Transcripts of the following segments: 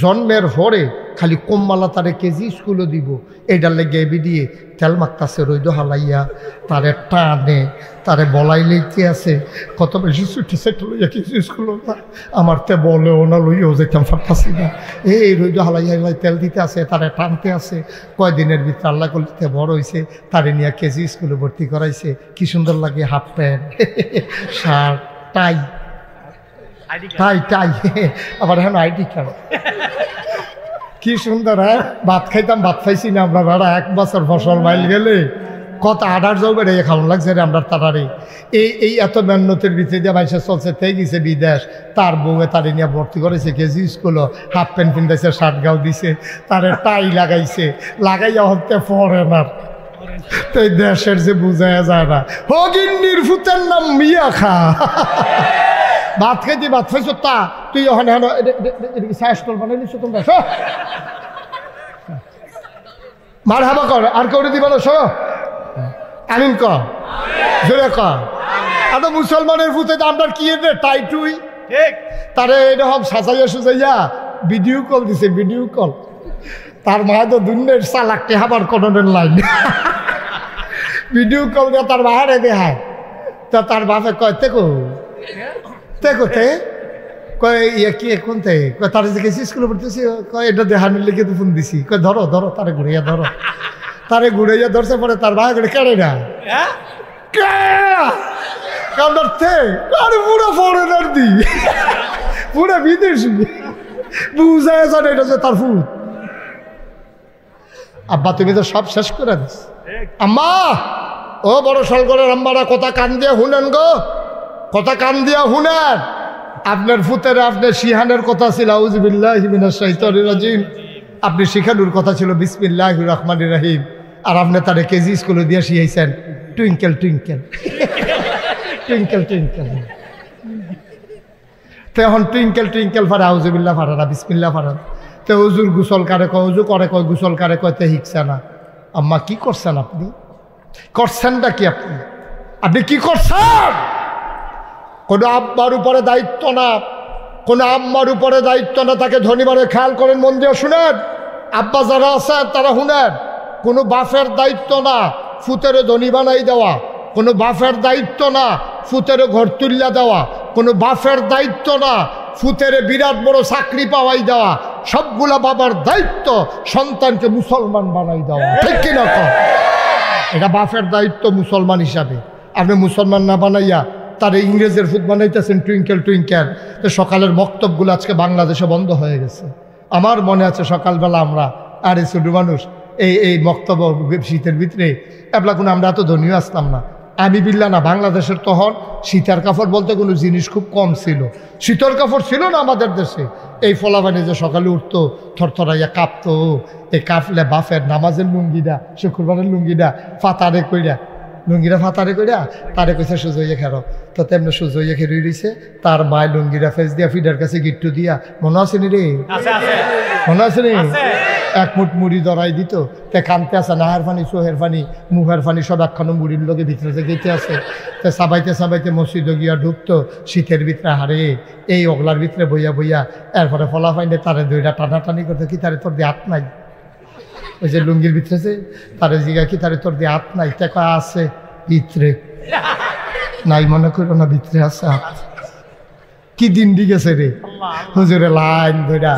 জন্মের হরে খালি কম্মালা তারে কেজি স্কুলও দিব এইটার লেগে এবি দিয়ে তেল মাখতাছে রইদ হালাইয়া তারে টানে তারে বলাই লইতে আছে কত বেশি ছুটি সেট লইয়া কেজি স্কুল আমার তে বলেও না লইয়াও যেতাম ফাটাছি না এই রইদ হালাইয়া তেল দিতে আছে তারে টানতে আছে কয়দিনের ভিতরে আল্লাহ করতে বড় হয়েছে তারে নিয়ে কেজি স্কুলে ভর্তি করাইছে কি সুন্দর লাগে হাফ প্যান্ট শার্ট টাই টাই টাই আবার এখন আইডি কার্ড কি সুন্দর। হ্যাঁ ভাত খাইতাম ভাত খাইছি না আমরা বেড়া 1 বছর ফসল মাইল গেলে কত আডার যাও বেড়ে খাওয়ান লাগছে রে আমরা তারারে এই এত মেহনতের ভিতরে দিয়ে মাইসে চলছে তাই গেছে বিদেশ তার বউয়ে তারে নিয়ে ভর্তি করেছে কেজি স্কুল হাফ প্যান্ট পিন্ধাইছে শার্ট গাও দিছে তারে টাই লাগাইছে লাগাইয়া হতে ফরেনার তো এই দেশের যে বুঝায় যায় না হগিন্নির ফুতের নাম মিয়া খা ভাত খাইতি ভাত খাইছ তা তুই ওখানে স্টল বানাই নিচ্ছ তোমরা মার হাবা কর আর কেউ দিবা না শো আমিন ক জোরে ক আর মুসলমানের ফুতে আপনার কি টাই টুই তারে এরকম সাজাইয়া সুজাইয়া ভিডিও কল দিছে ভিডিও কল তার মায়ের তো দুনিয়ার চালাকটে হাবার কননের লাইন ভিডিও কল দিয়ে তার বাহারে দেখায় তা তার বাপে কয় তেকো তে কয় ইয়ে কি এখন তে কয় তার যে গেছি স্কুলে পড়তেছি কয় এটা দেখানোর লিখে তো ফোন দিছি কয় ধরো ধরো তারে ঘুরাইয়া ধরো তারে ঘুরাইয়া ধরছে পরে তার ভাই করে কেড়ে না পুরো ফরেনার দি পুরো বিদেশি বুঝায় জানে এটা যে তার ফুট আব্বা তুমি তো সব শেষ করে দিস আম্মা ও বড় সলগরের আম্মারা কথা কান দিয়ে শুনেন গো কথা কান দিয়া শুনেন আপনার ফুতের আপনার শিহানের কথা ছিল আউযুবিল্লাহি মিনাশ শাইতানির রাজিম আপনি শিখানোর কথা ছিল বিসমিল্লাহির রহমানির রহিম আর আপনি তারে কেজি স্কুলে দিয়ে শিখাইছেন টুইঙ্কেল টুইঙ্কেল টুইঙ্কেল টুইঙ্কেল তো এখন টুইঙ্কেল টুইঙ্কেল ফারে আউযুবিল্লাহ ফারে না বিসমিল্লাহ ফারে তো হুজুর গোসল কারে কয় হুজুর করে কয় গোসল কারে কয় তে শিখছে না আম্মা কি করছেন আপনি করছেনটা কি আপনি কি করছেন কোনো আব্বার উপরে দায়িত্ব না কোনো আম্মার উপরে দায়িত্ব না তাকে ধনীবারে খেয়াল করেন মন দিয়ে শুনেন আব্বা যারা আছেন তারা শুনেন কোনো বাপের দায়িত্ব না ফুতেরে ধনী বানাই দেওয়া কোনো বাপের দায়িত্ব না ফুতেরে ঘর তুল্লা দেওয়া কোনো বাপের দায়িত্ব না ফুতেরে বিরাট বড় চাকরি পাওয়াই দেওয়া সবগুলা বাবার দায়িত্ব সন্তানকে মুসলমান বানাই দেওয়া ঠিক কিনা এটা বাপের দায়িত্ব মুসলমান হিসাবে আপনি মুসলমান না বানাইয়া তারা ইংরেজের ফুট বানাইতেছেন টুইঙ্কেল টুইঙ্কেল তো সকালের বক্তব্যগুলো আজকে বাংলাদেশে বন্ধ হয়ে গেছে আমার মনে আছে সকালবেলা আমরা আরে ছোট মানুষ এই বক্তব্য শীতের ভিতরে এবলা কোনো আমরা এত ধনীও আসতাম না আমি বিল্লা না বাংলাদেশের তখন শীতের কাপড় বলতে কোনো জিনিস খুব কম ছিল শীতের কাপড় ছিল না আমাদের দেশে এই ফলাবানি যে সকালে উঠতো থরথরাইয়া কাঁপতো এই কাঁপলে বাফের নামাজের লুঙ্গিটা শুক্রবারের লুঙ্গিটা ফাতারে কইরা লুঙ্গিরা ফাতারে কইরা তারে কইছে সুজইয়া খেরো তো তেমনি সুজইয়া খেরুই রইছে তার মায় লুঙ্গিরা ফেস দিয়া ফিডার কাছে গিট্টু দিয়া মনে আছে নি রে মনে আছে নি এক মুঠ মুড়ি ধরাই দিত তে কানতে আসে নাহের পানি সোহের পানি মুহের পানি সব একখানো মুড়ির লোকে ভিতরে যে গেতে আছে তে সাবাইতে সাবাইতে মসজিদে গিয়া ঢুকতো শীতের ভিতরে হারে এই ওগলার ভিতরে বইয়া বইয়া এরপরে ফলা ফাইনে তারে দুইটা টানাটানি করতো কি তারে তোর দিয়ে হাত নাই ওই যে লুঙ্গির ভিতরে আছে তারে জিগা কি তারে তোর দিয়ে হাত নাই তে কয় আছে ভিতরে নাই মনে করো না ভিতরে আছে হাত কি দিন দি গেছে রে হুজুরে লাইন ধইরা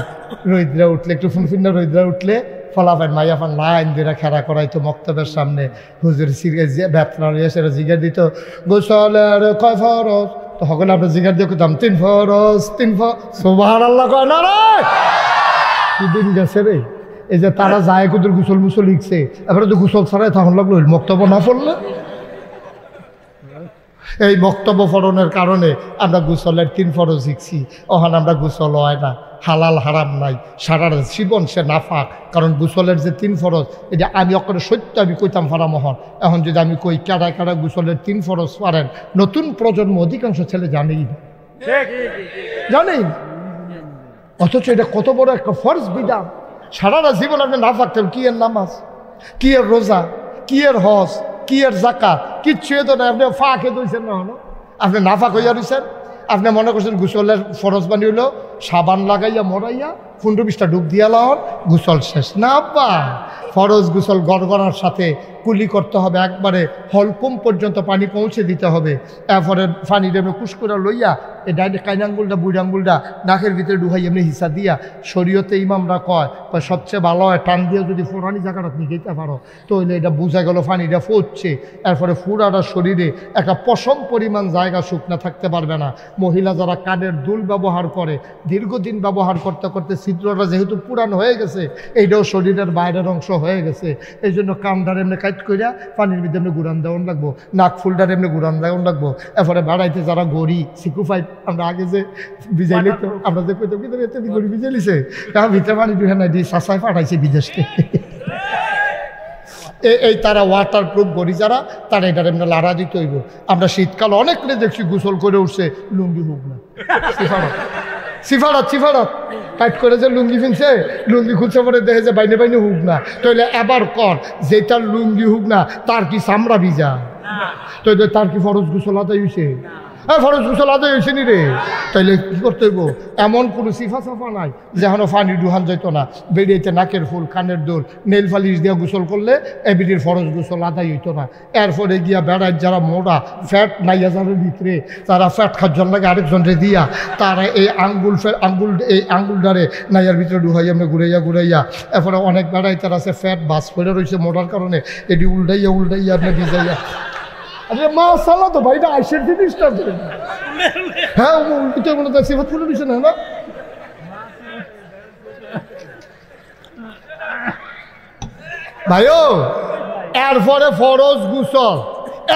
রইদ্রা উঠলে একটু ফুনফুন্না রইদ্রা উঠলে ফলাফান মাইয়াফান লাইন ধইরা খেলা করাইতো মক্তবের সামনে হুজুর সিরে ব্যথা এসে জিগার দিত গোসলের কয় ফরজ তো সকলে আপনার জিগার দিয়ে করতাম 3 ফরজ 3 সুবহানাল্লাহ কয় না রে কি দিন গেছে রে এই যে তারা যায় কুদুর গোসল মুসল লিখছে এবারে তো গোসল ছাড়াই তখন লাগলো মক্তব্য না পড়লে এই বক্তব্য ফরণের কারণে আমরা গোসলের 3 ফরজ শিখছি ওখানে আমরা গোসল হয় না হালাল হারাম নাই সারা জীবন সে নাফাক কারণ গোসলের যে 3 ফরজ এটা আমি অকরে সত্য আমি কইতাম ফারা মোহন এখন যদি আমি কই কারা কারা গোসলের 3 ফরজ পারেন নতুন প্রজন্ম অধিকাংশ ছেলে জানেই না জানেই না অথচ এটা কত বড় একটা ফরজ বিধান সারাটা জীবন আপনি না থাকতেন কি এর নামাজ কি এর রোজা কি এর হজ কি এর জাকাত কিচ্ছু তো না আপনি ফাঁকে দইছেন না হলো আপনি নাফাক হইয়া রইছেন আপনি মনে করছেন গোসলের ফরজ বানিয়ে হলো সাবান লাগাইয়া মরাইয়া 15-20টা ডুব দিয়া লন, গোসল শেষ। না আব্বা, ফরজ গোসল গড়গড়ার সাথে কুলি করতে হবে, একবারে হলকুম পর্যন্ত পানি পৌঁছে দিতে হবে। এরপরে পানি এমনি কুসকুরা লইয়া এই ডাইরেক্ট কাইন আঙ্গুলটা বুড়ি আঙ্গুলটা নাকের ভিতরে ঢুকাই এমনি হিসা দিয়া, শরীয়তে ইমামরা কয় সবচেয়ে ভালো হয় টান দিয়ে যদি ফোরানি জায়গাটা নিতে পারো তো হইলে এটা বোঝা গেল পানিটা ফুটছে। এরপরে ফুরাটা শরীরে একটা পশম পরিমাণ জায়গা শুকনা থাকতে পারবে না। মহিলা যারা কানের দুল ব্যবহার করে, দীর্ঘদিন ব্যবহার করতে করতে ছিদ্রটা যেহেতু পুরান হয়ে গেছে, এইটাও শরীরের বাইরের অংশ হয়ে গেছে, এই জন্য কামটার এমনি কাইট কইরা পানির ভিতরে এমনি গুড়ান দেওয়ান লাগবো, নাক ফুলটার এমনি গুড়ান দেওয়ান লাগবো। এরপরে বেড়াইতে যারা গড়ি সিকুফাই আমরা আগে যে ভিজাইলে তো আমরা যে কইতাম কিন্তু এতে গড়ি ভিজাইলিছে, তার ভিতরে পানি ঢুকে না দিয়ে চাষায় পাঠাইছে বিদেশকে। এই তারা ওয়াটার প্রুফ গড়ি যারা, তারা এটার এমনি লাড়া দিতে হইব। আমরা শীতকাল অনেক দেখছি গোসল করে উঠছে লুঙ্গি হোক না, সিফারত টাইট করে যে লুঙ্গি ফিনছে, লুঙ্গি খুঁজছে পরে দেখে যে বাইনে বাইনে হুক না, তাহলে এবার কর যেটার লুঙ্গি হুক না তার কি চামড়া ভিজা, তো তার কি ফরজ গোসল আদায় হয়েছে? ফরজ গোসল আদায় হয়েছে নি রে? তাইলে কি করতে হইব? এমন কোনো সিফা সাফা নাই যেখানে পানি ডুহান যেত না, বেরিয়েতে নাকের ফুল, কানের দোল, নেল ফালিশ দিয়ে গোসল করলে এবিটির ফরজ গোসল আদায় হইতো না। এরপরে গিয়া বেড়ায় যারা মোড়া ফ্যাট নাইয়া যাদের ভিতরে, তারা ফ্যাট খাওয়ার লাগে আরেকজনরে দিয়া, তারা এই আঙ্গুলটারে নাইয়ার ভিতরে ডুহাই এমনি ঘুরাইয়া। এরপরে অনেক বেড়ায় তারা আছে ফ্যাট বাস করে রয়েছে মোড়ার কারণে, এটি উল্টাইয়া আপনি ভিজাইয়া। আরে মা সালা তো ভাইটা আইসের জিনিসটা, হ্যাঁ উল্টে মনে হয় সিফাত ফুলে দিছে না। ভাইও এরপরে ফরজ গোসল,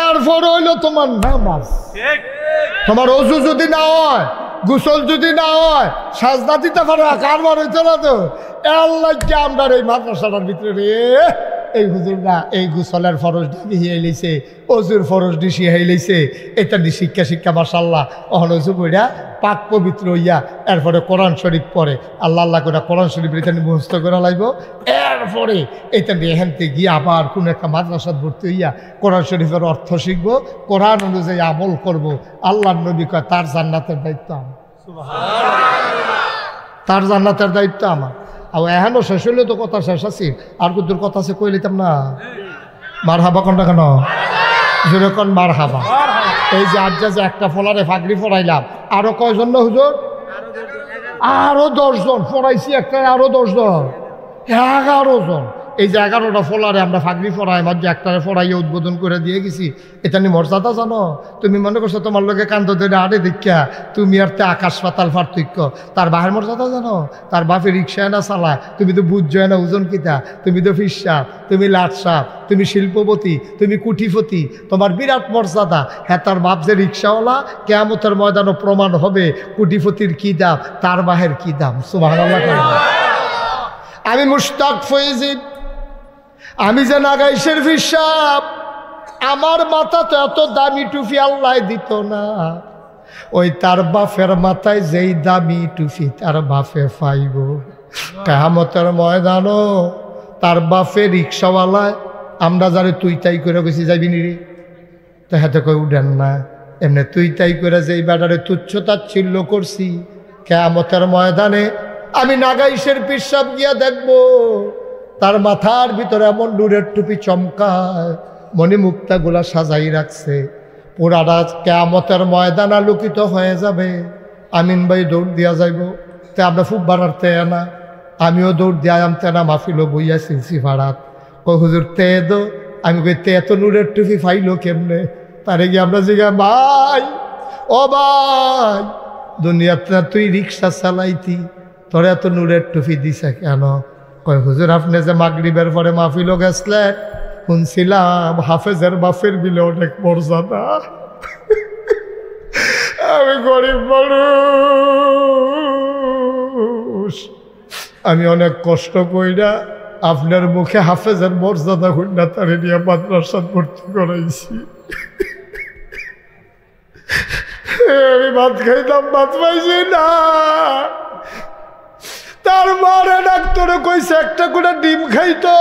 এরপরে হইলো তোমার নামাজ। তোমার অজু যদি না হয়, গোসল যদি না হয়, সাজদা দিতে পারো কারবার হইতো না তো। আল্লাহ কে আমরা এই মাদ্রাসাটার ভিতরে রে এই হুজুররা এই গোসলের ফরজ দিয়ে লইছে, অজুর ফরজ দিয়ে লইছে, এটা দিয়ে শিক্ষা মাশাআল্লাহ অহন অজু কইরা পাক পবিত্র হইয়া এরপরে কোরআন শরীফ পড়ে, আল্লাহ করে কোরআন শরীফ এটা মুখস্থ করা লাগবো। এরপরে এটা নিয়ে এখানতে গিয়ে আবার কোনো একটা মাদ্রাসাত ভর্তি হইয়া কোরআন শরীফের অর্থ শিখবো, কোরআন অনুযায়ী আমল করব। আল্লাহর নবী কয় তার জান্নাতের দায়িত্ব আমার, তার জান্নাতের দায়িত্ব আমার। আর এখনো শেষ হইলে তো কথা শেষ আছে, আর কুতুর কথা আছে কই লিতাম না। মার হাবা কোনটা কেন যেরকম মার হাবা। এই যে আজ যে একটা ফলারে ফাগড়ি ফরাইলাম, আরো কয়জন না হুজুর? আরো 10 জন ফরাইছি, একটা আরো 10 জন, 11 জন। এই যে 11টা ফলারে আমরা ফাগড়ি ফরাই, মাঝে একটারে ফরাইয়ে উদ্বোধন করে দিয়ে গেছি। এটা নিয়ে মর্যাদা জানো? তুমি মনে করছো তোমার লোকে কান্দ ধরে আরে দেখা তুমি আর তে আকাশ পাতাল পার্থক্য। তার বাহের মর্যাদা জানো? তার বাপে রিক্সা না চালায়, তুমি তো বুঝছো না ওজন কিতা, তুমি তো ফিসাব, তুমি লাটসাপ, তুমি শিল্পপতি, তুমি কুটিপতি, তোমার বিরাট মর্যাদা। হ্যাঁ, তার বাপ যে রিক্সাওয়ালা, কিয়ামতের ময়দানে প্রমাণ হবে কুটিপতির কি দাম, তার বাহের কি দাম। সুবহানাল্লাহ। আমি মুশতাক ফয়েজি, আমি যে নাগাইশের ফিসাব, আমার মাথাতে এত দামি টুপি আল্লাহ দিত না। ওই তার বাপের মাথায় যেই দামি টুপি তার বাপে পাইব, কিয়ামতের ময়দানও তার বাপে রিক্সাওয়ালায় আমরা যারে তুই তাই করে গেছি যাইবি নি রে, তো হাতে কই উঠেন না। এমনি তুই তাই করে যেই বেটারে তুচ্ছ তাচ্ছিল্য করছি, কিয়ামতের ময়দানে আমি নাগাইশের পিসাব গিয়া দেখবো তার মাথার ভিতরে এমন নূরের টুপি চমকায়, মনে মুক্তাগুলা সাজাই রাখছে, পুরাটা কিয়ামতের ময়দান আলোকিত হয়ে যাবে। আমিন ভাই দৌড় দিয়া যাইব, তে আমরা খুব বাড়াতে না, আমিও দৌড় দিয়া আমতে না, মাফিলো বইয়া সিলসি ভাড়াত কই হুজুর তে দো। আমি কই তে এত নূরের টুপি ফাইলো কেমনে? তারে গিয়ে আমরা জিগা ভাই ও ভাই, দুনিয়াতে তুই রিক্সা চালাইতি, তোর এত নূরের টুপি দিছে কেন? কয় হুজুর আপনি যে মাগরিবের পরে মাহফিলও গেছলেন, শুনছিলাম হাফেজের বাপের বিলে অনেক মর্যাদা। আমি গরিব মানুষ, আমি অনেক কষ্ট কইরা আপনার মুখে হাফেজের মর্যাদা কইরা তারে নিয়ে মাদ্রাসাত ভর্তি করাইছি। আমি ভাত খাইতাম, ভাত পাইছি না। তার মারে ডাক্তারে কইছে একটা করে ডিম খাইতো,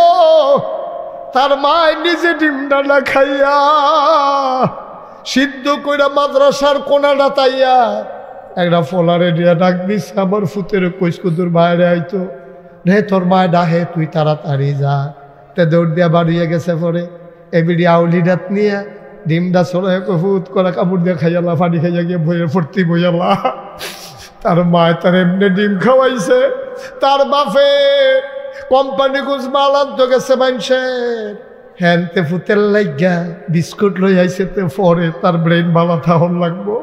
তার মায় নিজে ডিমটা না খাইয়া সিদ্ধ কইরা মাদ্রাসার কোনাটা তাইয়া একটা ফলারে দিয়া ডাক দিছে, আমার ফুতের কইস কুদুর বাইরে আইতো রে, তোর মায় ডাহে, তুই তাড়াতাড়ি যা। তে দৌড় দিয়া বাড়িয়ে গেছে। পরে এবিডি আউলি ডাত নিয়ে ডিমটা চলে ফুট করা কাপড় দিয়ে খাইয়ালা, পানি খাইয়া গিয়ে বইয়ের ভর্তি বইয়ালা। তার মায় তার এমনি ডিম খাওয়াইছে। তার বাপে কোম্পানি কুচ মাল আনতে গেছে মানুষের, হ্যানতে ফুতের লাইগা বিস্কুট লই আইছে। তে পরে তার ব্রেন ভালো থাকুন লাগবো।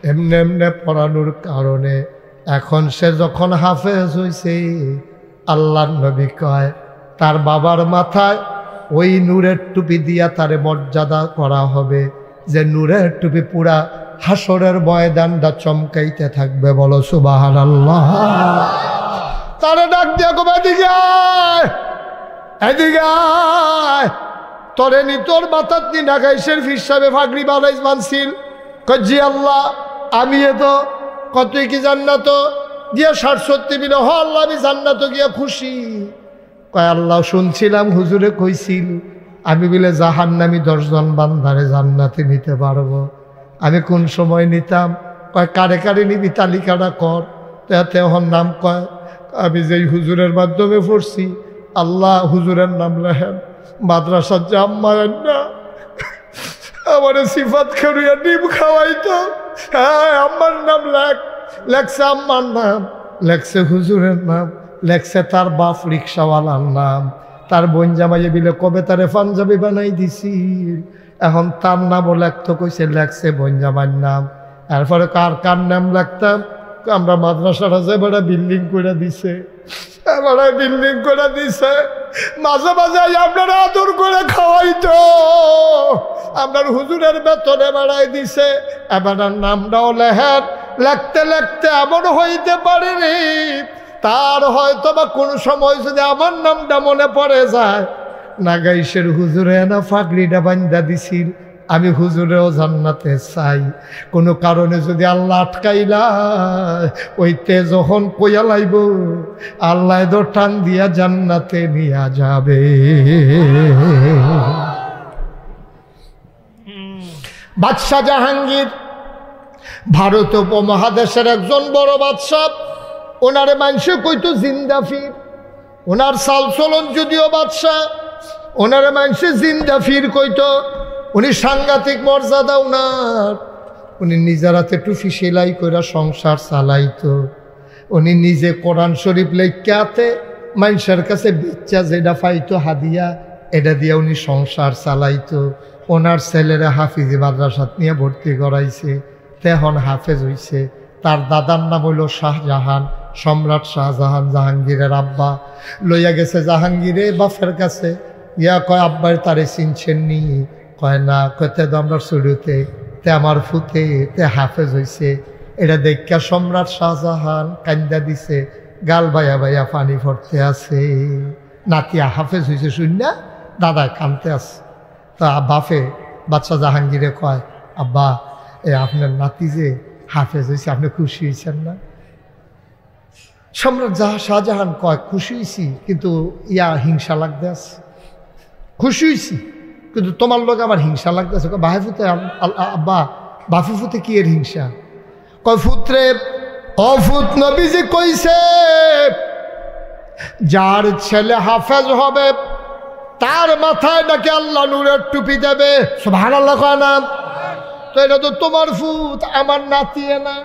এমনি এমনি পড়ানোর কারণে এখন সে যখন হাফেজ হইছে, আল্লাহর নবী কয় তার বাবার মাথায় ওই নূরের টুপি দিয়া তারে মর্যাদা করা হবে, যে নূরের টুপি পুরা হাসরের ময়দানটা চমকাইতে থাকবে। বলো সুবহানাল্লাহ। তারে ডাক দিয়া কবে, এদিকে আয়, এদিকে আয়, তোরে নি তোর মাথার নি ঢাকাইশের ফির সাহেবে ফাগড়ি বানাইস মানছিল। জি আল্লাহ, আমি তো কতই কি জান্নাত গিয়া 60-70 মিলে হ আল্লাহ, আমি জান্নাত গিয়া খুশি। কয় আল্লাহ শুনছিলাম হুজুরে কইছিল আমি বলে জাহান্নামী 10 জন বান্দারে জান্নাতে নিতে পারবো। আমি কোন সময় নিতাম? কয় কারে কারে নিবি তালিকাটা কর। তাতে ওর নাম কয়, আমি যেই হুজুরের মাধ্যমে পড়ছি, আল্লাহ হুজুরের নাম লেখেন। মাদ্রাসার জাম্মা না আমার সিফাত খেরুয়া ডিম খাওয়াইতো। হ্যাঁ, আমার নাম লেখছে, আম্মার নাম লেখছে, হুজুরের নাম লেখছে, তার বাপ রিক্সাওয়ালার নাম, তার বোন জামাইয়ে বিলে কবে তারে পাঞ্জাবি বানাই দিছি। এখন তার নামও লেখতো, কইছে লেখছে বোন জামাইয়ের নাম। এরপরে কার কার নাম লিখতাম? আমরা মাদ্রাসাটা যে বেড়া বিল্ডিং করে দিছে, এবারে বিল্ডিং করে দিছে। মাঝে মাঝে আপনারা আদর করে খাওয়াইতো, আপনার হুজুরের বেতনে বাড়াই দিছে। এবার নামটাও লেহেন, লেখতে লেখতে এমন হইতে পারে রে, তার হয়তো বা কোন সময় যদি আমার নামটা মনে পড়ে যায়, নাগাইশের হুজুরে না ফাগড়িটা বান্ধা দিছিল, আমি হুজুরেও জান্নাতে চাই। কোনো কারণে যদি আল্লাহ আটকাইলা, ওইতে যখন কইয়া লাইব, আল্লাহ তো টান দিয়া জান্নাতে নিয়া যাবে। বাদশাহ জাহাঙ্গীর ভারত উপমহাদেশের একজন বড় বাদশাহ। ওনারে মানুষে কইতো জিন্দাফির। ওনার চাল চলন যদিও বাদশাহ, ওনারে মানুষে জিন্দাফির কইতো। উনি সাংঘাতিক মর্যাদা উনার। উনি নিজের হাতে টুফি সেলাই করে সংসার চালাইতো। উনি নিজে কোরআন শরীফ লেখাতে মানুষের কাছে বিচ্ছা যেটা পাইতো হাদিয়া, এটা দিয়ে উনি সংসার চালাইতো। ওনার ছেলেরা হাফিজি মাদ্রাসাত নিয়ে ভর্তি করাইছে, তেহন হাফেজ হইছে। তার দাদার নাম হইল শাহজাহান, সম্রাট শাহজাহান, জাহাঙ্গীরের আব্বা। লইয়া গেছে জাহাঙ্গীরে বাপের কাছে, ইয়া কয় আব্বার তারে চিনছেন নি? কয় না। কয়তে তো আমরা শুরুতে তে আমার ফুতে তে হাফেজ হইছে। এটা দেখা সম্রাট শাহজাহান কান্দা দিছে, গাল বাইয়া বাইয়া পানি পড়তে আছে। নাতিয়া হাফেজ হয়েছে শূন্য, দাদা কানতে আছে। তা বাপে বাচ্চা জাহাঙ্গীরে কয়, আব্বা আপনার নাতি যে হাফেজ হয়েছে, আপনি খুশি হয়েছেন না? সম্রাট শাহজাহান কয়, খুশি হয়েছি, কিন্তু হিংসা লাগতে আছে। খুশি হয়েছি, কিন্তু তোমার লোক আমার হিংসা লাগতেছে। বাহে ফুতে আব্বা, বাফি ফুতে কি এর হিংসা? কয় ফুতরে, অফুত নবীজি কইছে যার ছেলে হাফেজ হবে তার মাথায় নাকি আল্লাহ নূরের টুপি দেবে। সুবহানাল্লাহ কয় না? তো এটা তো তোমার ফুত, আমার নাতি না,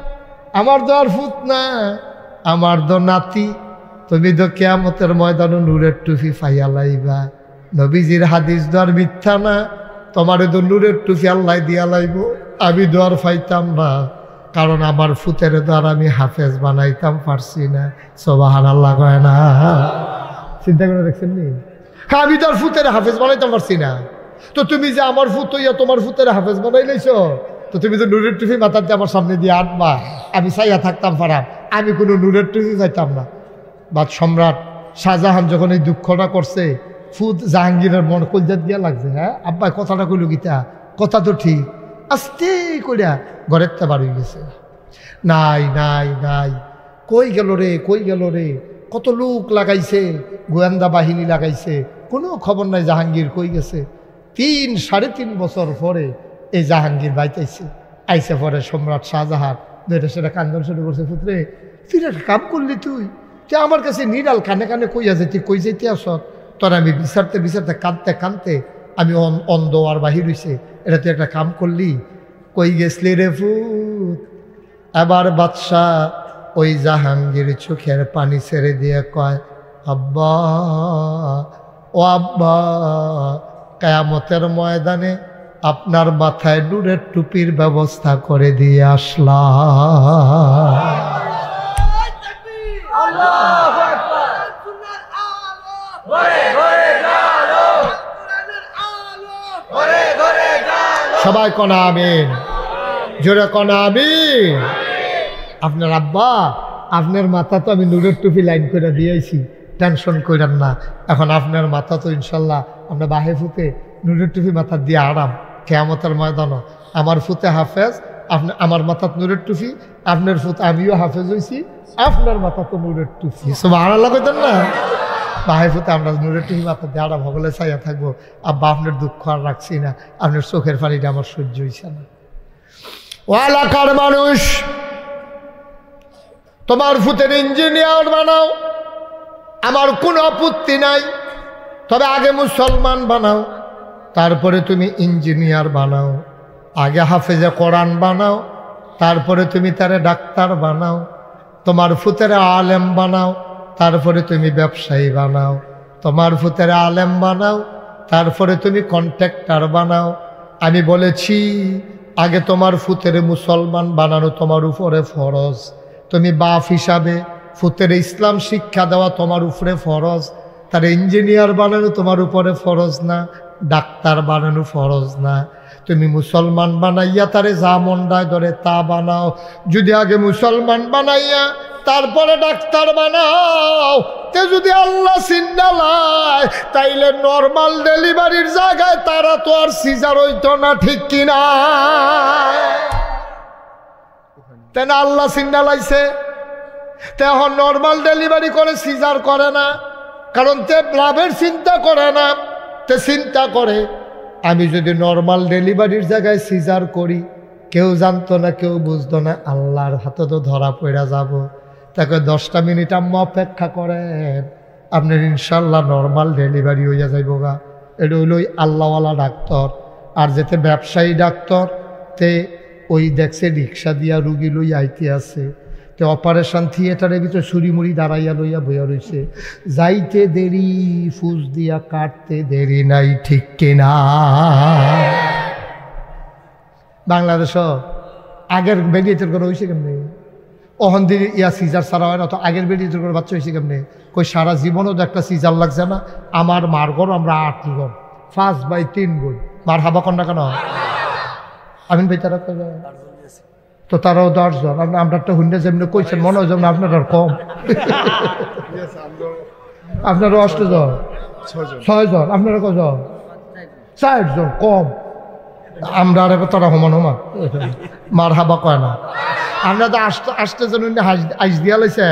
আমার তো আর ফুত না, আমার তো নাতি। তুমি তো কিয়ামতের ময়দানে নূরের টুপি পাইয়া লাইবা। নবীজির হাদিস দর মিথ্যা না, তোমারে তো নূরের টুপি আল্লাহ দিয়া লাইব। আমি দর পাইতাম না, কারণ আমার ফুতের দ্বার আমি হাফেজ বানাইতাম পারছি না। সুবহানাল্লাহ কয় না? চিন্তা করে দেখছেন নি? আমি তো আর ফুতের হাফেজ বানাইতাম পারছি না। তো তুমি যে আমার ফুত হইয়া তোমার ফুতের হাফেজ বানাই লাইছ, তো তুমি তো নূরের টুপি মাথাতে আমার সামনে দিয়ে আনবা, আমি চাইয়া থাকতাম পারাম, আমি কোনো নূরের টুপি চাইতাম না। বাদ সম্রাট শাহজাহান যখন এই দুঃখটা করছে, ফুত জাহাঙ্গীরের মন কলজাত দিয়া লাগছে। হ্যাঁ আব্বা কথাটা কইল গীতা, কথা তো ঠিক। আস্তে কইরা ঘরের তে বাড়ি গেছে। নাই নাই নাই, কই গেল রে, কই গেল রে? কত লোক লাগাইছে, গোয়েন্দা বাহিনী লাগাইছে, কোনো খবর নাই জাহাঙ্গীর কই গেছে। 3-3.5 বছর পরে এই জাহাঙ্গীর বাইতেছে। আইসে পরে সম্রাট শাহজাহান দুইটা সেটা কান্দন শুরু করছে, পুত্রে তুই একটা কাম করলি, তুই আমার কাছে নিরাল কানে কানে কইয়া যেতি, কই যেতে আস তোর আমি বিচারতে বিচারতে কাঁদতে কাঁদতে আমি অন্ধ আর বাহির হইছে, এটা তুই একটা কাম করলি, কই গেছলি রে ফুত? এবার বাদশাহ ওই জাহাঙ্গীর চোখের পানি ছেড়ে দিয়ে কয়, আব্বা ও আব্বা, কিয়ামতের ময়দানে আপনার মাথায় নূরের টুপির ব্যবস্থা করে দিয়ে আসলাম। সবাই কনা আমিন, জোরে কনা আমিন। আপনার আব্বা, আপনার মাথা তো আমি নূরের টুপি লাইন করে দিয়েছি, টেনশন করেন না। এখন আপনার মাথা তো ইনশাল্লাহ আমরা বাহে ফুতে নূরের টুপি মাথা দিয়ে আরাম, কিয়ামতের ময়দানও আমার ফুতে হাফেজ, আমার মাথা নূরের টুপি, আপনার ফুতে আমিও হাফেজ হয়েছি, আপনার মাথা তো নূরের টুপি। সুবহানাল্লাহ কইতেন না? বাহে ফুতে আমরা নূরের টুপি মাথা দিয়ে আরাম হগলে চাইয়া থাকবো। আব্বা আপনার দুঃখ আর রাখছি না, আপনার চোখের পানিটা আমার সহ্য হইছে না। ও এলাকার মানুষ, তোমার ফুতের ইঞ্জিনিয়ার বানাও, আমার কোনো আপত্তি নাই, তবে আগে মুসলমান বানাও, তারপরে তুমি ইঞ্জিনিয়ার বানাও। আগে হাফেজে কোরআন বানাও, তারপরে তুমি তারে ডাক্তার বানাও। তোমার ফুতের আলেম বানাও, তারপরে তুমি ব্যবসায়ী বানাও। তোমার ফুতের আলেম বানাও, তারপরে তুমি কন্ট্রাক্টর বানাও। আমি বলেছি আগে তোমার ফুতের মুসলমান বানানো তোমার উপরে ফরজ। তুমি বাপ হিসাবে ফুতের ইসলাম শিক্ষা দেওয়া তোমার উপরে ফরজ। তার ইঞ্জিনিয়ার বানানো তোমার উপরে ফরজ না, ডাক্তার বানানো ফরজ না। তুমি মুসলমান বানাইয়া তারে যা মন্ডায় ধরে তা বানাও। যদি আগে মুসলমান বানাইয়া তারপরে ডাক্তার বানাও, তে যদি আল্লাহ সিন্নালায়, তাইলে নর্মাল ডেলিভারির জায়গায় তারা তো আর সিজার হইতো না, ঠিক কিনা? তাই না? আল্লাহ সিন্নালাইছে, তে এখন নর্মাল ডেলিভারি করে, সিজার করে না, কারণ তে লাভের চিন্তা করে না, তে চিন্তা করে আমি যদি নর্মাল ডেলিভারির জায়গায় সিজার করি, কেউ জানতো না, কেউ বুঝতো না, আল্লাহর হাতে তো ধরা পড়ে যাব। তাকে 10টা মিনিট আম্মা অপেক্ষা করেন, আপনার ইনশাল্লাহ নর্মাল ডেলিভারি হইয়া যাইব গা। এটা হইল ওই আল্লাহওয়ালা ডাক্তার। আর যেতে ব্যবসায়ী ডাক্তার, তে ওই দেখছে রিক্সা দিয়া রুগী লই আইতে আছে, তে অপারেশন থিয়েটারের ভিতরে ছুরি-মুড়ি দাঁড়াইয়া লইয়া বইয়া রয়েছে, যাইতে দেরি ফুস দিয়া কাটতে দেরি নাই, ঠিক কিনা? বাংলাদেশ আগের বেডিয়েটের করে হয়েছে কেমনি? অহন্দির ইয়া সিজার ছাড়া হয় না, তো আগের বেডিয়েটের করে বাচ্চা হয়েছে কেমনি? কই সারা জীবনও তো একটা সিজার লাগছে না। আমার মার ঘর আমরা 8 জন, 5/3 বই, মার হাবা কন্যা কেন? আমিন ভাই তারা তো তারাও 10 জন। আমরা একটা হুন্ডা যেমনি কইছেন মনে হয় যেমন আপনার আর কম। আপনারও 8 জন, 6 জন, আপনারা কজন? 4 জন, কম। আমরা আর তারা সমান সমান, মার হাবা কয় না। আমরা তো আসতে জন আইস দিয়া লাইছে।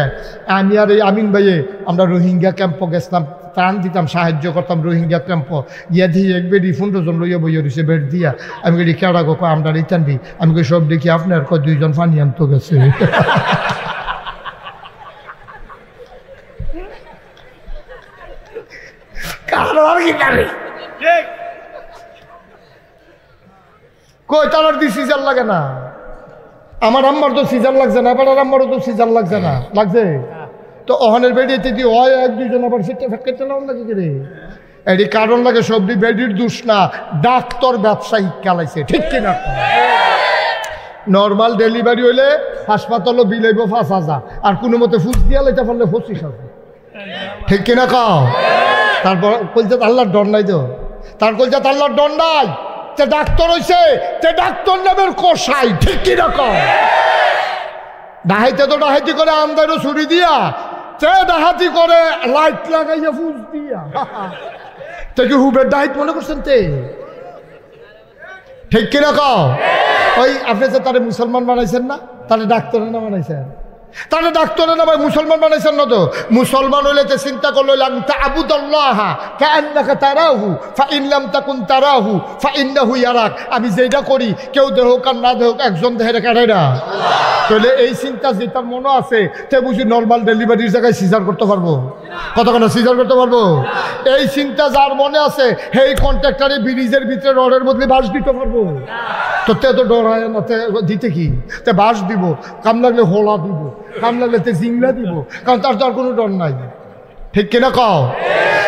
আমি আর এই আমিন ভাইয়ে আমরা রোহিঙ্গা ক্যাম্পে গেছিলাম, ত্রাণ দিতাম, সাহায্য করতাম রোহিঙ্গা ক্যাম্প। ইয়া দিয়ে এক বেডি 15 জন লইয়া বইয়া রয়েছে বেড দিয়া। আমি কই কেডা গো? আমরা রিটার্ন দিই। আমি কই সব দেখি আপনার, কয় 2 জন পানি আনতে গেছে। কই তার দি সিজার লাগে না? আমার আম্মার তো সিজার লাগছে না, এবার আম্মারও তো সিজার লাগছে না, লাগছে তো অহনের বেডিতে দি হয় 1-2 জন আবার সেটা ফেটকেতে নাও লাগে কি রে? এটি কারণ লাগে, সবটি বেডির দোষ না, ডাক্তার ব্যবসায়ী কালাইছে, ঠিক কিনা? নর্মাল ডেলিভারি হইলে হাসপাতালও বিল হইব 5,000, আর কোনো মতে ফুস দিয়া লাইতে পারলে 25,000, ঠিক কিনা কাও? তারপর কলজাত আল্লাহর ডর নাই তো, তার কলজাত আল্লাহর ডর নাই। তে ডাক্তার হইছে, তে ডাক্তার নামের কষাই, ঠিক কিনা কাও? ডাহাইতে তো ডাহাইতি করে, আমদারও ছুরি দিয়া, তে ডাহাতি করে লাইট লাগাইয়া ফুস দিয়া। তে কি হুবের ডাহাইত মনে করছেন তে? ঠিক কিনা কাও? ওই আপনি যে তারে মুসলমান বানাইছেন না, তারে ডাক্তারের না বানাইছেন? তাহলে ডাক্তারে না ভাই মুসলমান বানাইছেন না তো? মুসলমান হইলে তো চিন্তা করলো তা'বুদাল্লাহা কাআন্নাকা তারাহু ফাইন লাম তাকুন তারাহু ফাইন্নাহু ইয়ারাক। আমি যেটা করি কেউ দেহক আর না দেহক একজন দেহের কাটাই না। তাহলে এই চিন্তা যেটার মনে আছে তে বুঝি নর্মাল ডেলিভারির জায়গায় সিজার করতে পারবো? কতক্ষণ সিজার করতে পারবো? এই চিন্তা যার মনে আছে সেই কন্ট্রাক্টরে ব্রিজের ভিতরে রডের মধ্যে বাঁশ দিতে পারবো? তো তে তো ডর হয় না, দিতে কি তে বাঁশ দিব, কাম লাগলে হোলা দিব, কাম লাগলে তে জিংলা দিব, কারণ তার তো আর কোনো ডর নাই। ঠিক কিনা কও?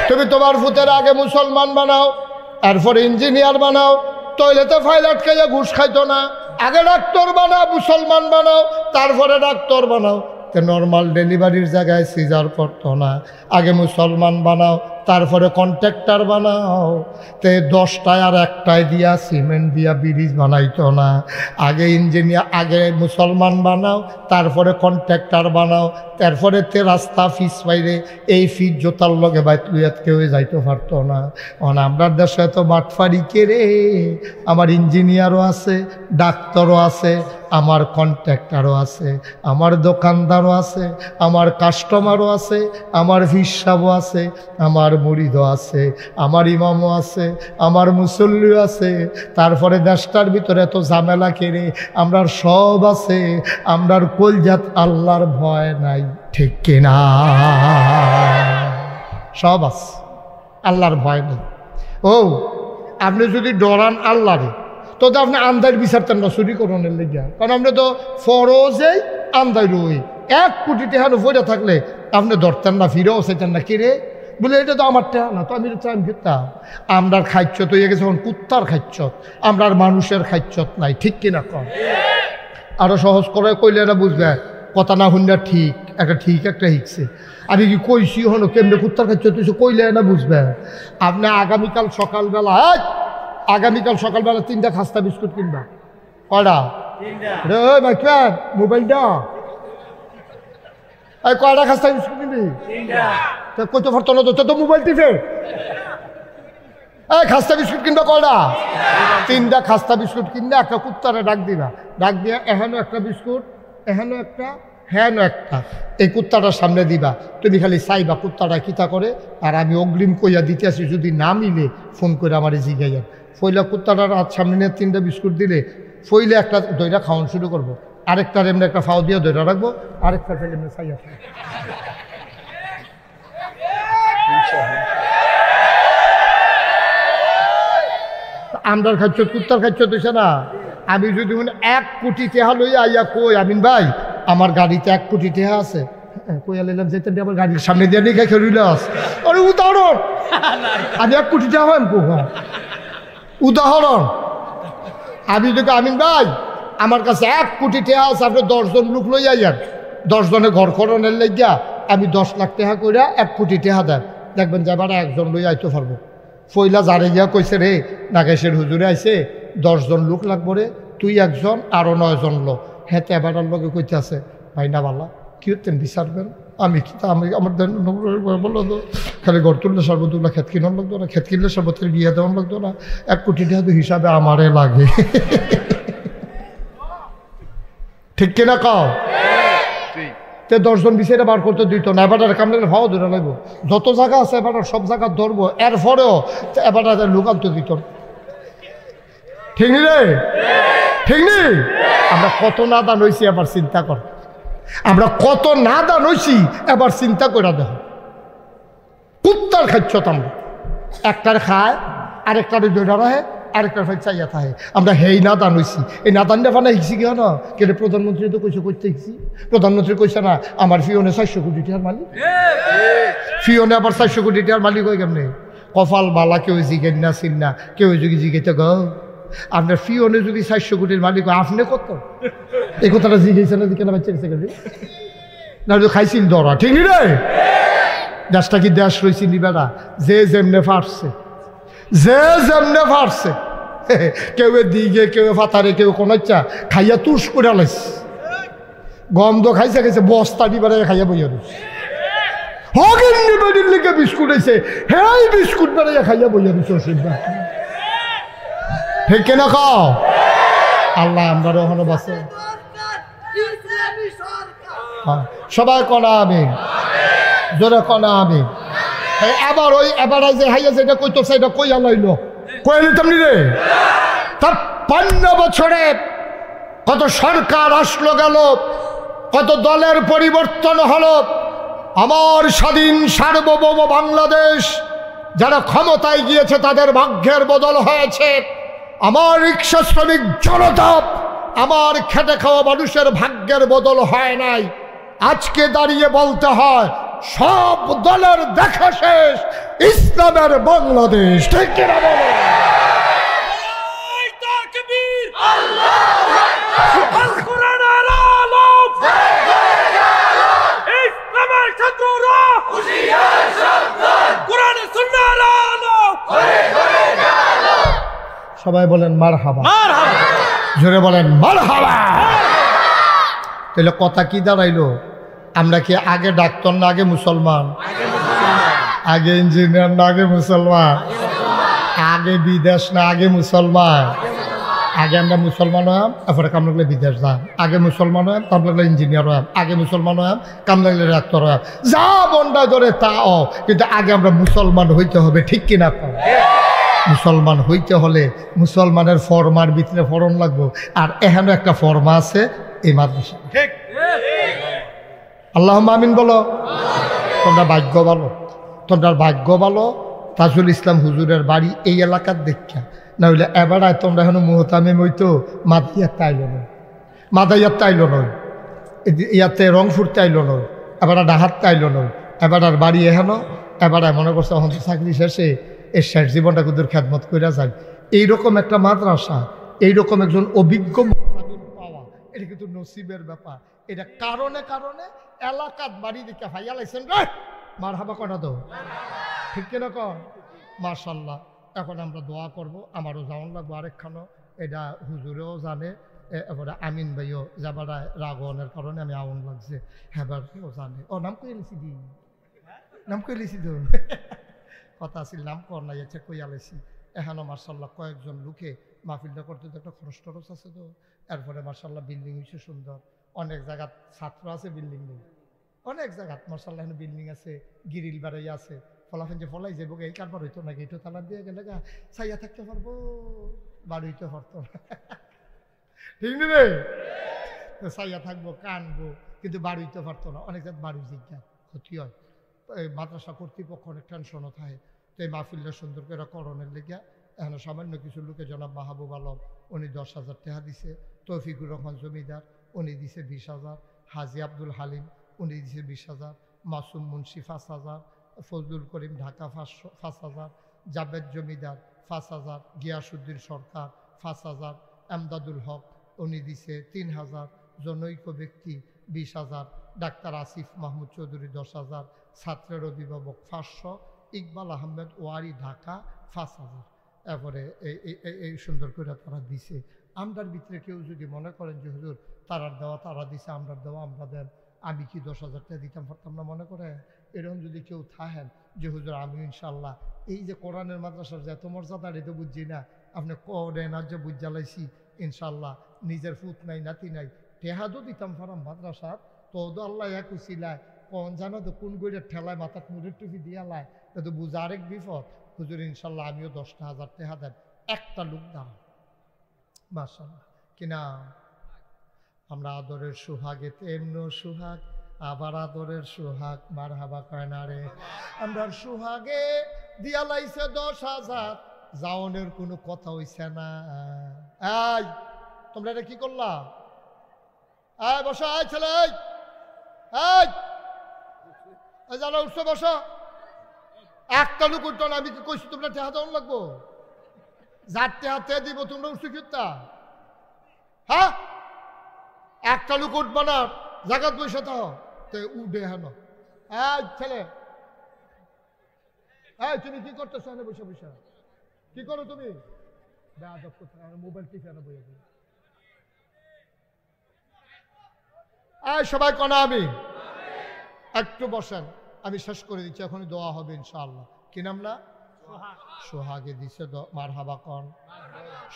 তুমি তোমার ফুতের আগে মুসলমান বানাও, এরপরে ইঞ্জিনিয়ার বানাও, টয়লেটে ফাইল আটকাইয়া ঘুষ খাইতো না। আগে ডাক্তার বানাও, মুসলমান বানাও, তারপরে ডাক্তার বানাও। নর্মাল ডেলিভারির জায়গায় সিজার করতো না। আগে মুসলমান বানাও, তারপরে কন্ট্রাক্টর বানাও। তে 10টায় আর 1টায় দিয়া সিমেন্ট দিয়া ব্রিজ বানাইতো না। আগে ইঞ্জিনিয়ার, আগে মুসলমান বানাও, তারপরে কন্ট্রাক্টর বানাও, তারপরে তে রাস্তা ফিস বাইরে এই ফিস জোতার লগে বাইতুয়াত কেউ যাইতে পারতো না। আমরা দেশে এত বাটফারি কে রে? আমার ইঞ্জিনিয়ারও আছে, ডাক্তারও আছে, আমার কন্ট্রাক্টরও আছে, আমার দোকানদারও আছে, আমার কাস্টমারও আছে, আমার হিসাবও আছে, আমার মুরিদও আছে, আমার ইমামও আছে, আমার মুসল্লিও আছে। তারপরে দেশটার ভিতরে এত ঝামেলা কেড়ে আমরার সব আছে। আমরার কলজাত আল্লাহর ভয় নাই। ঠিক কিনা? সব আছে, আল্লাহর ভয় নেই। ও আপনি যদি ডরান আল্লাহরে তো আপনি আন্দাজ বিচারতেন না চুরি করণের লেগে। কারণ আমরা তো ফরজেই আন্দাজ রই। 1 কোটি টাকা পয়সা থাকলে আপনি ধরতেন না, ফিরেও চাইতেন না। কিরে বলে এটা তো আমার টাকা না, তো আমি চাইম ফিরতাম। আমরার খাইচ্ছত হয়ে গেছে এখন কুত্তার খাইচ্ছত, আমরার মানুষের খাইচ্ছত নাই। ঠিক কিনা কম? আরো সহজ করে কইলে না বুঝবে, কথা না শুনলে ঠিক একটা হিকছে। আমি কি কইছি হলো কেমনে কুত্তার খাইচ্ছত তুই কইলে না বুঝবে। আপনি আগামীকাল সকালবেলা 3টা খাস্তা বিস্কুট কিনবা। কয়টা? মোবাইলটা কয়টা খাস্তা বিস্কুট কিনবি? কইতে পারতো না তো মোবাইল টিপে। খাস্তা বিস্কুট কিনবা কয়টা? 3টা খাস্তা বিস্কুট কিনলে একটা কুত্তারে ডাক দিবা। ডাক দিয়া এখানেও একটা বিস্কুট, এখানেও একটা, হ্যাঁ একটা, এই কুত্তাটার সামনে দিবা। তুমি খালি চাইবা কুত্তাটা কিতা করে। আর আমি অগ্রিম কইয়া দিতে আসি, যদি না মিলে ফোন করে আমার জিগাইয়া। ফইলা কুত্তাটার হাত সামনে নিয়ে 3টা বিস্কুট দিলে ফইলে একটা দইটা খাওয়ানো শুরু করবো, আরেকটার এমনি একটা ফাও দিয়ে দইটা রাখবো, আরেকটা ফেলে এমনি চাইয়া থাকবো। আমরার খাচ্ছ কুত্তার খাচ্ছ তুইছে না। আমি যদি 1 কোটি টাকা লইয়া আইয়া কই আমিন ভাই আমার গাড়িতে 1 কোটি টাকা আছে, কইয়া লাইলাম যেতে আমার গাড়ির সামনে দিয়ে নিয়ে খেয়ে রইল আস। আরে উদাহরণ, আমি 1 কোটি টাকা হয় উদাহরণ। আমি যদি আমিন ভাই আমার কাছে 1 কোটি টাকা আছে, আপনি 10 জন লোক লইয়া যান, 10 জনের ঘর করণের লেগিয়া আমি 10 লাখ টাকা কইরা 1 কোটি টাকা দেন, দেখবেন যে এবার 1 জন লইয়া আইতে পারবো। ফইলা যারে গিয়া কইছে রে নাগেশের হুজুরে আইছে 10 জন লোক লাগবো রে, তুই 1 জন আরো 9 জন লোক। হ্যাঁ এবার লোকে কইতে আছে ভাই না বালা কি হতেন বিচারবেন। আমি আমি আমার বললো তো খালি ঘর তুললে সর্বতুল্লা খেত কিনার লাগতো না, খেত কিনলে সর্বতের বিয়ে দেওয়ার লাগতো না, 1 কোটি টাকা হিসাবে আমারে লাগে। ঠিক কিনা কও? 10 জন বিচারে বার করতে দিত না। এবার কামলে ভাও ধরে লাগবো, যত জায়গা আছে এবার সব জায়গা ধরবো, এরপরেও এবার লুকান্ত দিত। ঠিক নি রে? ঠিক নি? আমরা কত নাদান হয়েছি এবার চিন্তা কর। আমরা কত নাদান হয়েছি এবার চিন্তা করে দেখো। কুত্তার খাচ্ছত আমরা, একটার খায় আরেকটার দৈরা রাহে, আরেকটার ভাই চাইয়া থাকে। আমরা হেই নাদান হয়েছি। এই নাদানটা ফানা শিখছি কেন? কেটে প্রধানমন্ত্রী তো কইছে করতে শিখছি। প্রধানমন্ত্রী কইছে না আমার ফিওনে 400 কোটি টাকার মালিক। ফিওনে আবার 400 কোটি টাকার মালিক হয়ে কেমনে? কপাল বালা কেউ জিগেন না চিন না, কেউ যদি জিগেতে গ আপনার ফিওনে যদি 400 কোটির মালিক হয় আপনি কত? এই কথাটা জিগেছে না কেন বাচ্চা না খাইছিল ধরা। ঠিক নি রে? দেশটা কি দেশ রয়েছে নিবেড়া? যে যেমনে ফাটছে, যে যেমনে ফাটছে, কেউ দিকে কেউ ফাতারে কেউ কোনাচ্ছা খাইয়া তুষ করে লাইছে। গন্ধ খাইছে খাইছে বস্তা দিবারে খাইয়া বইয়া রয়েছে। হগেন নিবেড়ির লিখে বিস্কুট হয়েছে, হ্যাঁ বিস্কুট বেড়াইয়া খাইয়া বইয়া রয়েছে। ঠিক কিনা খাও? আল্লাহ আমরা ওখানে বাসে সবাই কনা আমিন, জোরে কনা আমিন। এবার ওই এবার যে হাইয়া যেটা কইতো সেটা কইয়া লাইল, কইয়া নিতাম নি রে। তার ৫ বছরে কত সরকার আসলো গেল, কত দলের পরিবর্তন হলো। আমার স্বাধীন সার্বভৌম বাংলাদেশ যারা ক্ষমতায় গিয়েছে তাদের ভাগ্যের বদল হয়েছে। আমার রিক্সা শ্রমিক জনতা, আমার খেটে খাওয়া মানুষের ভাগ্যের বদল হয় নাই। আজকে দাঁড়িয়ে বলতে হয় সব দলের দেখা শেষ, ইসলামের বাংলাদেশ। ঠিক কিনা বলো? সবাই বলেন মারহাবা, জোরে বলেন মারহাবা। তাহলে কথা কি দাঁড়াইলো? আমরা কি আগে ডাক্তার না আগে মুসলমান? আগে ইঞ্জিনিয়ার না আগে মুসলমান? আগে বিদেশ না আগে মুসলমান? আগে আমরা মুসলমান হলাম, তারপরে কাম লাগলে বিদেশ যাম। আগে মুসলমান হলাম, কাম লাগলে ইঞ্জিনিয়ার হলাম। আগে মুসলমান হলাম, কাম লাগলে ডাক্তার হলাম। যা বন্ডা ধরে তা কিন্তু আগে আমরা মুসলমান হইতে হবে। ঠিক কিনা? মুসলমান হইতে হলে মুসলমানের ফরমার ভিতরে ফরন লাগবো। আর এখানে একটা ফরমা আছে এই মাদ্রাসা। আল্লাহ আমিন বলো। তোমরা ভাগ্য ভালো, তোমরা ভাগ্য ভালো। তাজুল ইসলাম হুজুরের বাড়ি এই এলাকার দেখা, না হইলে এবারায় তোমরা এখন মুহতামিম হইতো মাদাইয়ার তাইল নয়, মাদাইয়ার তাইল নয়, ইয়াতে রংপুর তাইল নয়, এবার ডাহাত তাইল নয়, এবার আর বাড়ি এখানো। এবার মনে করছে এখন চাকরি শেষে এর শেষ জীবনটা কুদুর খেদমত করে যায়। এইরকম একটা মাদ্রাসা, এইরকম একজন অভিজ্ঞ মুহতামিম পাওয়া, এটা কিন্তু নসিবের ব্যাপার। এটা কারণে কারণে এলাকার বাড়ি দিকে ভাইয়া লাইছেন রে মারহাবা কনা দো। ঠিক কিনা কন? মাশাল্লাহ। এখন আমরা দোয়া করব। আমারও যাওয়ান লাগবো আরেকখানো, এটা হুজুরেও জানে, এবারে আমিন ভাইও যাবারায় রাগনের কারণে আমি আউন লাগছে, হেবারও জানে। ও নাম কই লিছি দি, নাম কই লিছি তো কথা আছিল, নাম কর নাই আচ্ছা কইয়া লাইছি। এখানো মার্শাল্লাহ কয়েকজন লোকে মাহফিলটা করতে তো একটা খরচ টরচ আছে তো। এরপরে মার্শাল্লাহ বিল্ডিং হয়েছে সুন্দর, অনেক জায়গাত ছাত্র আছে, বিল্ডিং নেই অনেক জায়গাত। মার্শাল্লাহ এখন বিল্ডিং আছে, গিরিল বাড়াই আছে। ফলাফল যে ফলাই যাবো এই কারবার হইতো নাকি, এটা তালা দিয়ে গেলে গা ছাইয়া থাকতে পারবো, বাড়ি হইতে পারতো না। ঠিক রে, ছাইয়া থাকবো কানবো, কিন্তু বাড়ি হইতে পারতো না। অনেক জায়গায় বাড়ি জিজ্ঞা ক্ষতি হয়। মাদ্রাসা কর্তৃপক্ষ অনেক টেনশনও থাকে। তো এই মাহফিলটা সুন্দর করে করণের লেগিয়া এখানে সামান্য কিছু লোকে জনাব মাহবুব আলম উনি 10,000 টাকা দিছে, তৌফিকুর রহমান জমিদার উনি দিছে 20,000, হাজি আব্দুল হালিম উনি দিছে 20,000, মাসুম মুন্সি 5,000, ফজলুল করিম ঢাকা 5,000, জাবেদ জমিদার 5,000, গিয়াসুদ্দিন সরকার 5,000, এমদাদুল হক উনি দিছে 3,000, জনৈক ব্যক্তি 20,000, ডাক্তার আসিফ মাহমুদ চৌধুরী 10,000, ছাত্রের অভিভাবক 500, ইকবাল আহমেদ ওয়ারি ঢাকা 5,000। এরপরে এই সুন্দর করে তারা দিছে। আমরার ভিতরে কেউ যদি মনে করেন যে হুজুর তারার দেওয়া তারা দিছে, আমরার দেওয়া আমরা দেন, আমি কি 10,000 টাকা দিতাম পারতাম না মনে করে, এরকম যদি কেউ থাকেন যে হুজুর আমি ইনশাল্লাহ এই যে কোরআনের মাদ্রাসার যে এত মর্যাদা এটা বুঝছি না, আপনি করেন আর যে বুঝ জ্বালাইছি ইনশাল্লাহ নিজের ফুট নাই নাতি নাই টেহাদও দিতাম পারাম মাদ্রাসার, তো আল্লাহ এক উচিলায় কন জানো তো কোন গইরের ঠেলায় মাথার মুড়ের টুপি দিয়ালায়, তো বুঝা আরেক বিপদ। হুজুর ইনশাল্লাহ আমিও 10,000 টাকা দেন, একটা লোক দাম মাশাআল্লাহ কিনা। আমরা আদরের সুহাগে তেমন সুহাগ, আবার আদরের সুহাগ মারহাবা কয় না রে। আমরা সুহাগে দিয়া লাইছে 10,000, যাওনের কোনো কথা হইছে না। এই তোমরা এটা কি করলা? এই বসো, এই ছেলে, এই যারা উঠছো বসো। একটা লোক উঠতো না, আমি কি কইছি তোমরা টেহা দেওয়ান লাগবো? যার টেহাতে দিব তোমরা উঠছো কিতা? হ্যাঁ, একটা লোক উঠবো না, জাগাত বসে তো উঠে হেন। এই ছেলে, এই তুমি কি করতেছো? বসে বসে কি করো তুমি? মোবাইল টিপে আনা বই। এই সবাই কনা আমি একটু বসেন, আমি শেষ করে দিচ্ছি, এখনই দোয়া হবে ইনশাআল্লাহ। কি নাম না? সোহাগে দিছে মারহাবা কন।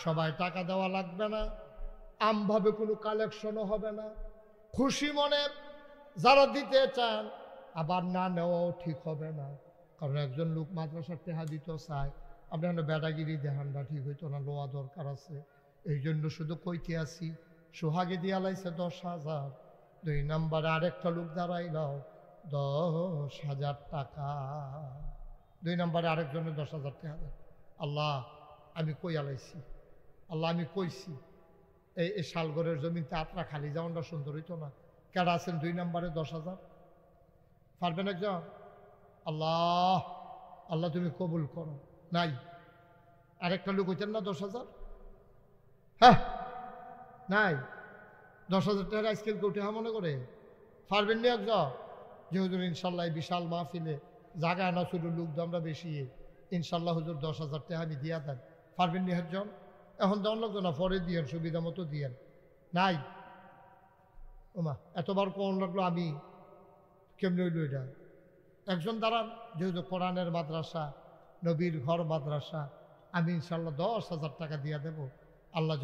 সবাই টাকা দেওয়া লাগবে না, আমভাবে কোনো কালেকশনও হবে না। খুশি মনে যারা দিতে চান আবার না নেওয়াও ঠিক হবে না, কারণ একজন লোক মাদ্রাসার টেহা দিতে চায়, আপনার বেড়াগিরি দেহানটা ঠিক হইতো না, লোয়া দরকার আছে। এই জন্য শুধু কইতে আসি, সোহাগে দিয়া লাইছে 10,000, 2 নম্বরে আরেকটা লোক দাঁড়াইলাও 10,000 টাকা, 2 নম্বরে আরেকজনের 10,000 টাকা। আল্লাহ আমি কই আলাইছি, আল্লাহ আমি কইছি এই শালগড়ের জমিতে আপনার খালি যাওয়ানটা সুন্দর হইতো না। কেডা আছেন 2 নম্বরে 10,000? পারবেন একজন? আল্লাহ আল্লাহ তুমি কবুল করো। নাই আরেকটা লোক হইতেন না 10,000? হ্যাঁ নাই। 10,000 টাকা আজকাল কেউ মনে করে পারবেন না একজন? যে হুজুর ইনশাল্লাহ বিশাল মাহফিলে জায়গা না শুধু লোক আমরা বেশি, ইনশাল্লাহ হুজুর 10,000 টাকা আমি দিয়া দেন, পারবেন না একজন? এখন দেওয়ান লাগতো না, পরে দিয়েন, সুবিধা মতো দিয়েন। নাই ওমা এতবার কোন লাগলো, আমি কেমনি হইল এটা? একজন দাঁড়ান, যেহেতু কোরআনের মাদ্রাসা, নবীর ঘর মাদ্রাসা, আমি ইনশাল্লাহ 10,000 টাকা দিয়া দেব। আল্লাহ